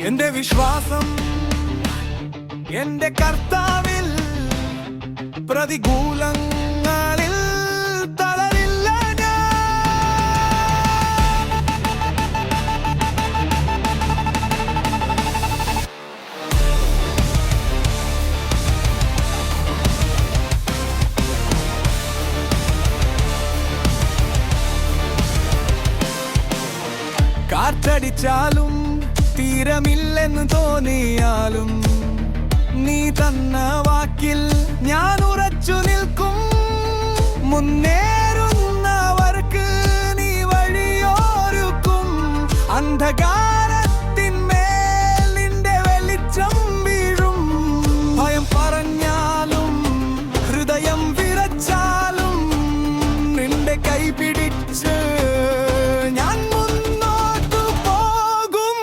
എന്റെ വിശ്വാസം എന്റെ കർത്താവിൽ, പ്രതികൂലങ്ങളിൽ തളരില്ല ഞാൻ. കാറ്റടിച്ചാലും തീരമില്ലെന്ന് തോന്നിയാലും നീ തന്ന വാക്കിൽ ഞാൻ ഉറച്ചു നിൽക്കും. മുന്നേറുന്നവർക്ക് നീ വഴിയൊരുക്കും. അന്ധകാരത്തിന്മേൽ നിന്റെ വെളിച്ചം വീഴും. ഭയം പറഞ്ഞാലും ഹൃദയം വിറച്ചാലും നിന്റെ കൈ പിടിച്ച് ഞാൻ മുന്നോട്ടു പോകും.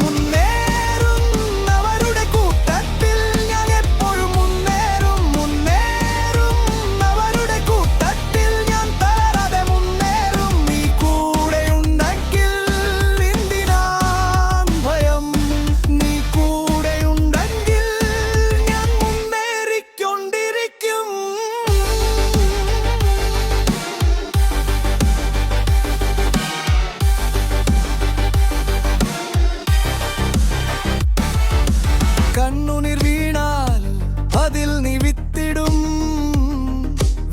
മുന്നേറുന്നവരുടെ കൂട്ടത്തിൽ ഞാൻ എപ്പോഴും മുന്നേറും. മുന്നേറുന്നവരുടെ കൂട്ടത്തിൽ ഞാൻ തളരാതെ മുന്നേറും. നീ കൂടെയുണ്ടെങ്കിൽ എന്തിനാണ് ഭയം? നീ കൂടെയുണ്ടെങ്കിൽ ഞാൻ മുന്നേറിക്കൊണ്ടിരിക്കും. കണ്ണുനീർ വീണാൽ അതിൽ നീ വിത്തിടും.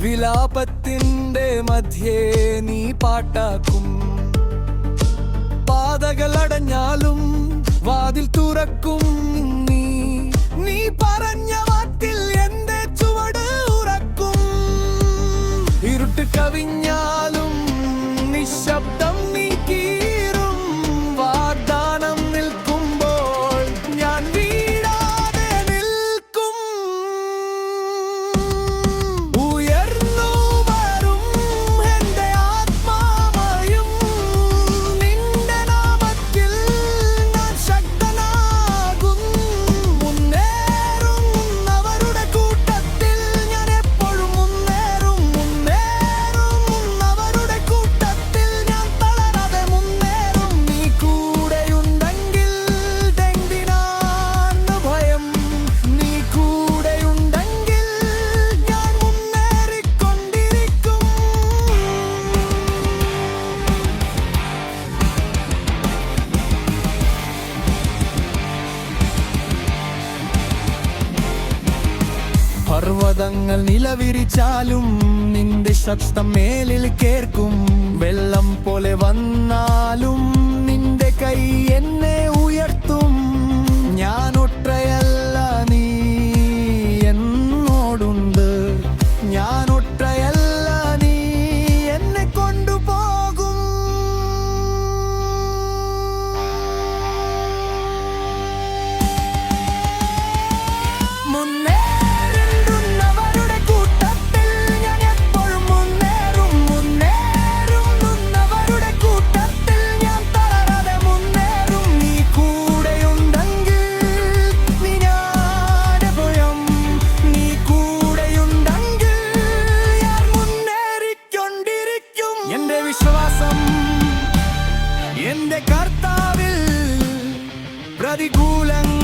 വിലാപത്തിന്റെ മധ്യേ നീ പാട്ടാക്കും. പാതകൾ അടഞ്ഞാലും വാതിൽ തുറക്കും. നീ നീ പറഞ്ഞ വാക്കിൽ എന്റെ ചുവട് ഉറക്കും. ഇരുട്ട് കവിഞ്ഞാലും നിശബ്ദം നീ കീറും. വാഗ്ദാനം നിൽക്കുമ്പോൾ ഞാൻ വീഴാതെ നിൽക്കും. ഉയർന്നു വരും എന്റെ ആത്മാവയും നിന്റെ നാമത്തിൽ ഞാൻ ശക്തനാകും. മുന്നേറുന്നവരുടെ കൂട്ടത്തിൽ ഞാൻ എപ്പോഴും മുന്നേറും. മുന്നേറുന്നവരുടെ കൂട്ടത്തിൽ ഞാൻ തളരാതെ മുന്നേറും. നീ കൂടെയുണ്ടെങ്കിൽ എന്തിനാണ് ഭയം? നീ കൂടെയുണ്ടെങ്കിൽ ഞാൻ മുന്നേറിക്കൊണ്ടിരിക്കും. പർവ്വതങ്ങൾ നിലവിരിച്ചാലും നിന്റെ ശബ്ദം മേലിൽ കേൾക്കും. വെള്ളം പോലെ വന്നാലും നിന്റെ കൈ എന്നെ ഉയർത്തും. ഞാൻ ഒറ്റയല്ല, നീ എന്നോടുണ്ട്. ഞാൻ ഒറ്റയല്ല, നീ എന്നെ കൊണ്ടുപോകും. മുന്നേറുന്നവരുടെ കൂട്ടത്തിൽ ഞാൻ എപ്പോഴും മുന്നേറും. മുന്നേറുന്നവരുടെ കൂട്ടത്തിൽ ഞാൻ തളരാതെ മുന്നേറും. നീ കൂടെയുണ്ടെങ്കിൽ നീ ഞാൻ ഭയം. നീ കൂടെയുണ്ടെങ്കിൽ ഞാൻ മുന്നേറിക്കൊണ്ടിരിക്കും. എന്റെ വിശ്വാസം എന്റെ കർത്താവിൽ, പ്രതികൂലങ്ങൾ